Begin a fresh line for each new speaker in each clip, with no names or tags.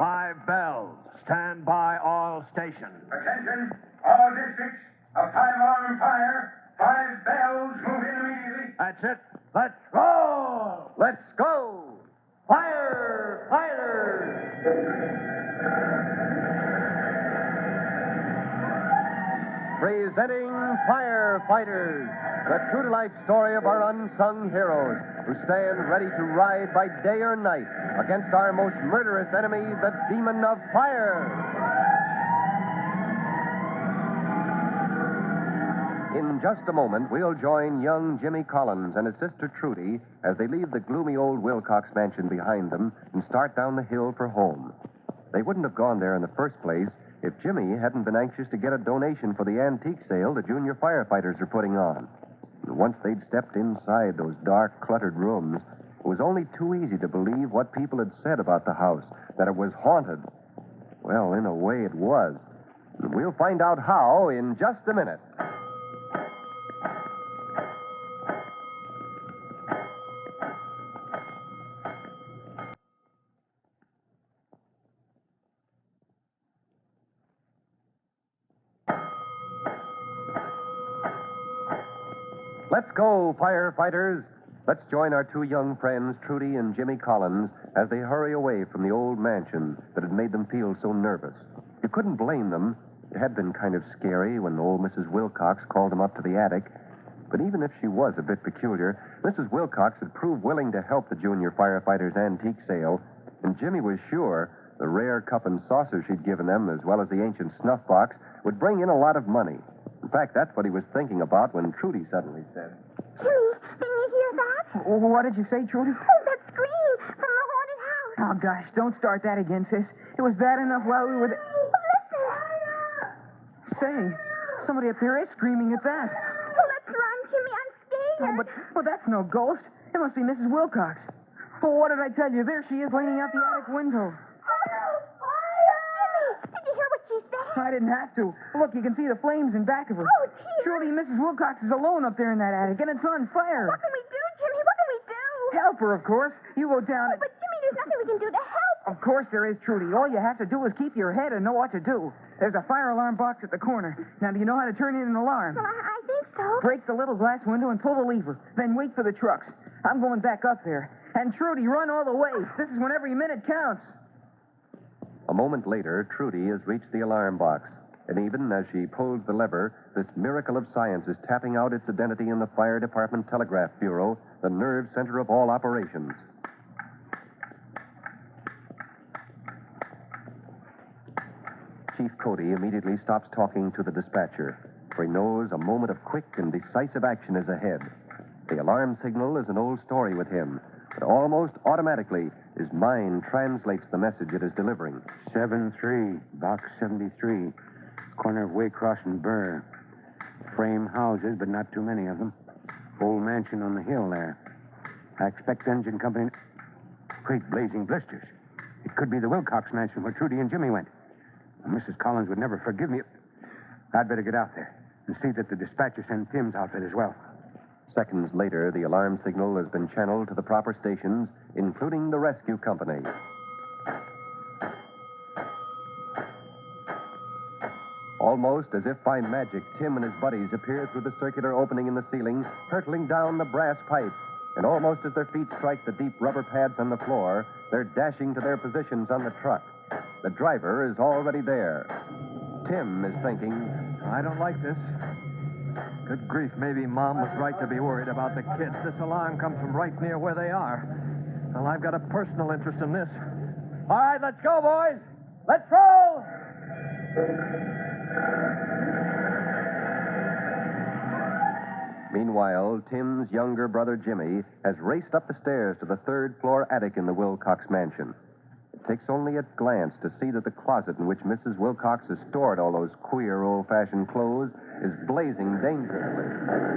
5 bells. Stand by all stations.
Attention, all districts. A 5-alarm fire. 5 bells. Move in immediately.
That's it. Let's roll.
Let's go! Firefighters! Presenting Firefighters, the true-to-life story of our unsung heroes who stand ready to ride by day or night against our most murderous enemy, the demon of fire. In just a moment, we'll join young Jimmy Collins and his sister Trudy as they leave the gloomy old Wilcox mansion behind them and start down the hill for home. They wouldn't have gone there in the first place if Jimmy hadn't been anxious to get a donation for the antique sale the junior firefighters are putting on. And once they'd stepped inside those dark, cluttered rooms, it was only too easy to believe what people had said about the house, that it was haunted. Well, in a way it was. And we'll find out how in just a minute. Let's go, firefighters. Let's join our two young friends, Trudy and Jimmy Collins, as they hurry away from the old mansion that had made them feel so nervous. You couldn't blame them. It had been kind of scary when old Mrs. Wilcox called them up to the attic. But even if she was a bit peculiar, Mrs. Wilcox had proved willing to help the junior firefighters' antique sale, and Jimmy was sure the rare cup and saucer she'd given them, as well as the ancient snuff box, would bring in a lot of money. In fact, that's what he was thinking about when Trudy suddenly said,
Jimmy, didn't you hear that?
What did you say, Trudy?
Oh, that scream from the haunted house.
Oh, gosh, don't start that again, sis. It was bad enough while we were there.
Listen.
Say, somebody up there is screaming at that.
Oh, let's run, Jimmy. I'm scared.
But that's no ghost. It must be Mrs. Wilcox. Oh, what did I tell you? There she is leaning out the attic window. I didn't have to. Look, you can see the flames in back of her.
Oh, dear.
Surely Mrs. Wilcox is alone up there in that attic, and it's on fire.
What can we do, Jimmy? What can we do?
Help her, of course. You go down
Oh, but, Jimmy, there's nothing we can do to help.
Of course there is, Trudy. All you have to do is keep your head and know what to do. There's a fire alarm box at the corner. Now, do you know how to turn in an alarm?
Well, I think so.
Break the little glass window and pull the lever. Then wait for the trucks. I'm going back up there. And, Trudy, run all the way. This is when every minute counts.
A moment later, Trudy has reached the alarm box. And even as she pulls the lever, this miracle of science is tapping out its identity in the Fire Department Telegraph Bureau, the nerve center of all operations. Chief Cody immediately stops talking to the dispatcher, for he knows a moment of quick and decisive action is ahead. The alarm signal is an old story with him, but almost automatically, his mind translates the message it is delivering.
7-3, box 73. Corner of Waycross and Burr. Frame houses, but not too many of them. Old mansion on the hill there. I expect engine company... Great blazing blisters. It could be the Wilcox mansion where Trudy and Jimmy went. Mrs. Collins would never forgive me. I'd better get out there and see that the dispatcher sends Tim's outfit as well.
Seconds later, the alarm signal has been channeled to the proper stations, including the rescue company. Almost as if by magic, Tim and his buddies appear through the circular opening in the ceiling, hurtling down the brass pipe. And almost as their feet strike the deep rubber pads on the floor, they're dashing to their positions on the truck. The driver is already there. Tim is thinking,
I don't like this. Good grief, maybe Mom was right to be worried about the kids. This alarm comes from right near where they are. Well, I've got a personal interest in this. All right, let's go, boys. Let's roll!
Meanwhile, Tim's younger brother Jimmy has raced up the stairs to the third-floor attic in the Wilcox mansion. It takes only a glance to see that the closet in which Mrs. Wilcox has stored all those queer, old-fashioned clothes is blazing dangerously.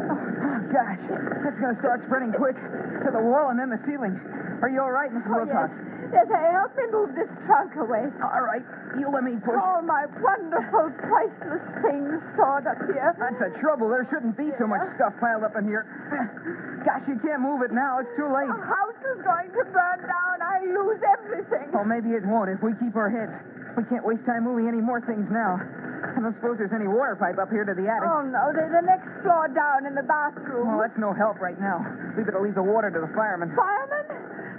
Oh, gosh. That's going to start spreading quick to the wall and then the ceiling. Are you all right, Mrs. Wilcox?
Yes.
Yes, help me move this trunk away.
All right, you let me push.
All my wonderful, priceless things stored up here.
That's the trouble. There shouldn't be so much stuff piled up in here. Gosh, you can't move it now. It's too late.
The house is going to burn down. I lose everything.
Oh, maybe it won't if we keep our heads. We can't waste time moving any more things now. I don't suppose there's any water pipe up here to the attic.
Oh, no, there's the next floor down in the bathroom.
Well, that's no help right now. We better leave the water to the firemen.
Firemen?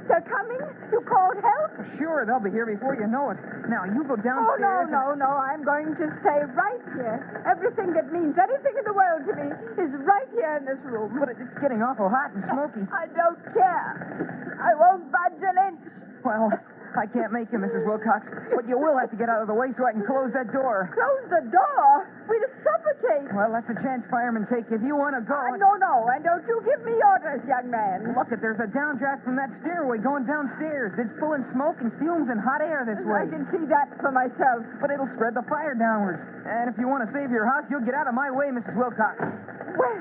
They're coming? You called help?
Sure, they'll be here before you know it. Now, you go
Oh,
downstairs.
no. I'm going to stay right here. Everything that means anything in the world to me is right here in this room.
But it's getting awful hot and smoky.
I don't care. I won't budge an inch.
Well, I can't make you, Mrs. Wilcox. But you will have to get out of the way so I can close that door.
Close the door? We'd suffocate.
Well, that's a chance firemen take. If you want to go...
No. And don't you give me orders, young man.
Look, there's a downdraft from that stairway going downstairs. It's pulling smoke and fumes and hot air this way.
I can see that for myself.
But it'll spread the fire downwards. And if you want to save your house, you'll get out of my way, Mrs. Wilcox.
Well,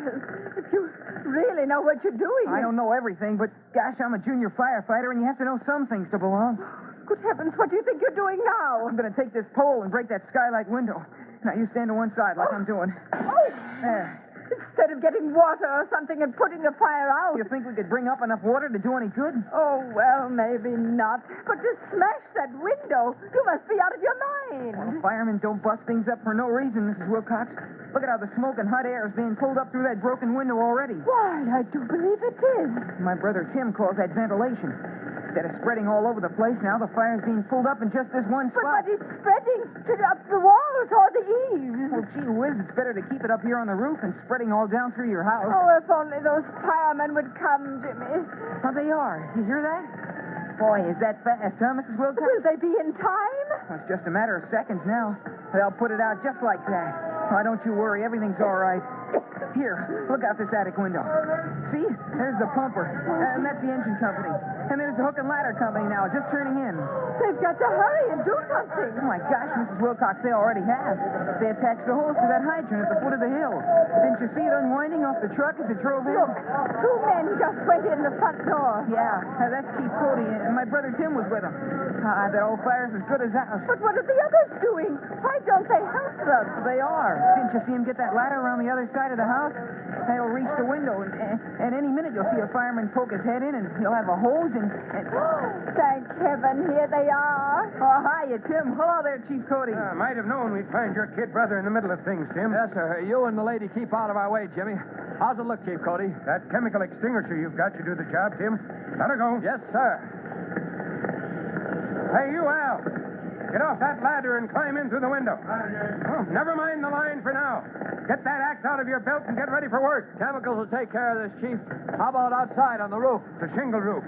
if you really know what you're doing.
I don't know everything, but gosh, I'm a junior firefighter, and you have to know some things to belong.
Good heavens, what do you think you're doing now?
I'm going to take this pole and break that skylight window. Now, you stand to one side like I'm doing.
Oh!
There.
Instead of getting water or something and putting the fire out.
You think we could bring up enough water to do any good?
Oh, well, maybe not. But to smash that window, you must be out of your mind.
Well, firemen don't bust things up for no reason, Mrs. Wilcox. Look at how the smoke and hot air is being pulled up through that broken window already.
Why, I do believe it is.
My brother Tim calls that ventilation. Instead of spreading all over the place, now the fire's being pulled up in just this one spot.
But it's spreading up the walls or the eaves.
Well, gee whiz, it's better to keep it up here on the roof than spreading all down through your house.
Oh, if only those firemen would come, Jimmy.
Oh, they are. You hear that? Boy, is that fast, huh, Mrs. Wilcox?
Will they be in time?
Well, it's just a matter of seconds now. They'll put it out just like that. Why, don't you worry. Everything's all right. Here, look out this attic window. See? There's the pumper. And that's the engine company. And there's the hook and ladder company now, just turning in.
They've got to hurry and do something.
Oh, my gosh, Mrs. Wilcox, they already have. They attached the hose to that hydrant at the foot of the hill. Didn't you see it unwinding off the truck as it drove in?
Look, two men just went in the front door.
Yeah, that's Chief Cody, and my brother Tim was with him. That old fire's as good as ours.
But what are the others doing? Why don't they help them?
They are. Didn't you see him get that ladder around the other side of the house? They'll reach the window, and any minute you'll see a fireman poke his head in, and he'll have a hose, and...
Thank heaven, here they are.
Oh, hiya, Tim. Hello there, Chief Cody.
Might have known we'd find your kid brother in the middle of things, Tim.
Yes, sir. You and the lady keep out of our way, Jimmy. How's it look, Chief Cody?
That chemical extinguisher you've got to do the job, Tim. Let her go.
Yes, sir.
Hey, you, Al. Get off that ladder and climb in through the window. Oh, never mind the line for now. Get that axe out of your belt and get ready for work.
Chemicals will take care of this, Chief. How about outside on the roof?
It's a shingle roof.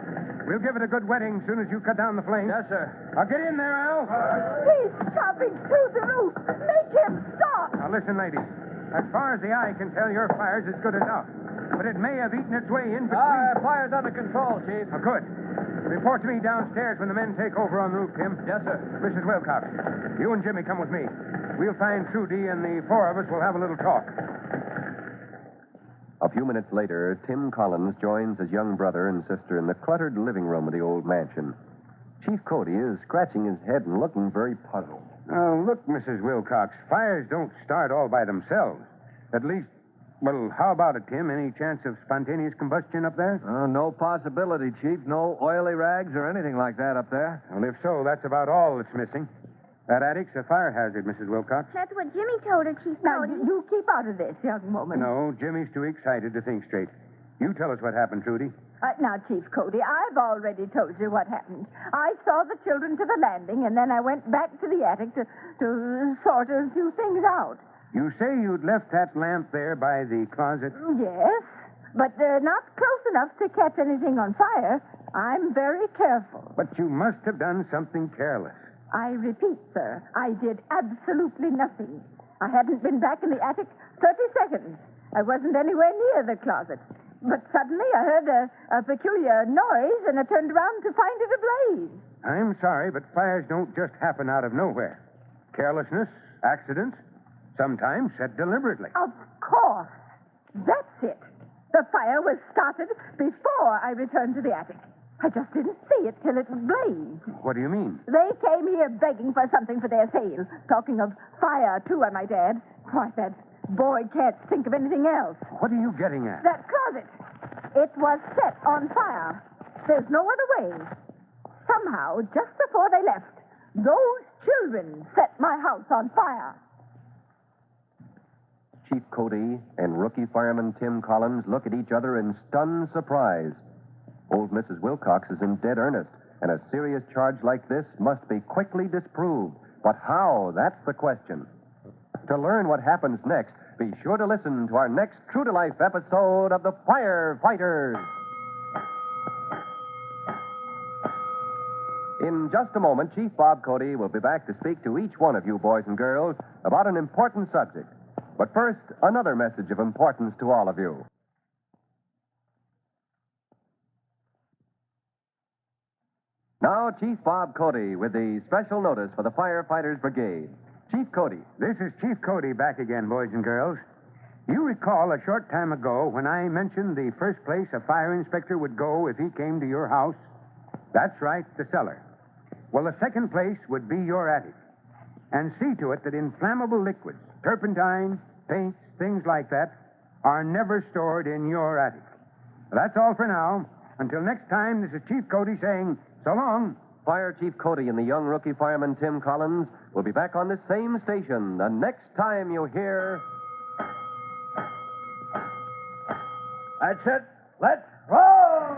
We'll give it a good wetting as soon as you cut down the flames.
Yes, sir.
Now get in there, Al.
He's chopping through the roof. Make him stop.
Now listen, ladies. As far as the eye can tell, your fire's as good as out. But it may have eaten its way in between.
Fire's under control, Chief.
Oh, good. Report to me downstairs when the men take over on the roof, Tim.
Yes, sir.
Mrs. Wilcox, you and Jimmy come with me. We'll find Trudy, and the four of us will have a little talk.
A few minutes later, Tim Collins joins his young brother and sister in the cluttered living room of the old mansion. Chief Cody is scratching his head and looking very puzzled.
Oh, look, Mrs. Wilcox, fires don't start all by themselves. At least, well, how about it, Tim? Any chance of spontaneous combustion up there?
No possibility, Chief. No oily rags or anything like that up there.
Well, if so, that's about all that's missing. That attic's a fire hazard, Mrs. Wilcox.
That's what Jimmy told her, Chief
Now,
Cody.
you keep out of this, young woman.
No, Jimmy's too excited to think straight. You tell us what happened, Trudy.
Now, Chief Cody, I've already told you what happened. I saw the children to the landing, and then I went back to the attic to sort a few things out.
You say you'd left that lamp there by the closet?
Yes, but not close enough to catch anything on fire. I'm very careful.
But you must have done something careless.
I repeat, sir, I did absolutely nothing. I hadn't been back in the attic 30 seconds. I wasn't anywhere near the closet. But suddenly I heard a peculiar noise, and I turned around to find it ablaze.
I'm sorry, but fires don't just happen out of nowhere. Carelessness, accidents, sometimes set deliberately.
Of course. That's it. The fire was started before I returned to the attic. I just didn't see it till it was blazed.
What do you mean?
They came here begging for something for their sale. Talking of fire, too, I might add. Why, that boy can't think of anything else.
What are you getting at?
That closet. It was set on fire. There's no other way. Somehow, just before they left, those children set my house on fire.
Chief Cody and rookie fireman Tim Collins look at each other in stunned surprise. Old Mrs. Wilcox is in dead earnest, and a serious charge like this must be quickly disproved. But how? That's the question. To learn what happens next, be sure to listen to our next True to Life episode of The Firefighters. In just a moment, Chief Bob Cody will be back to speak to each one of you boys and girls about an important subject. But first, another message of importance to all of you. Now, Chief Bob Cody with the special notice for the Firefighters Brigade. Chief Cody.
This is Chief Cody back again, boys and girls. You recall a short time ago when I mentioned the first place a fire inspector would go if he came to your house? That's right, the cellar. Well, the second place would be your attic. And see to it that inflammable liquids, turpentine, paints, things like that, are never stored in your attic. That's all for now. Until next time, this is Chief Cody saying, so long.
Fire Chief Cody and the young rookie fireman Tim Collins will be back on this same station the next time you hear...
That's it. Let's roll!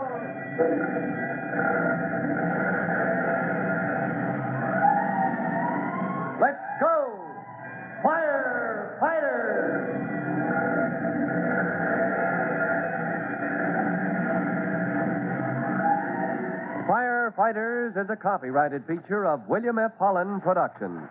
Let's go! Firefighters! Firefighters is a copyrighted feature of William F. Holland Productions.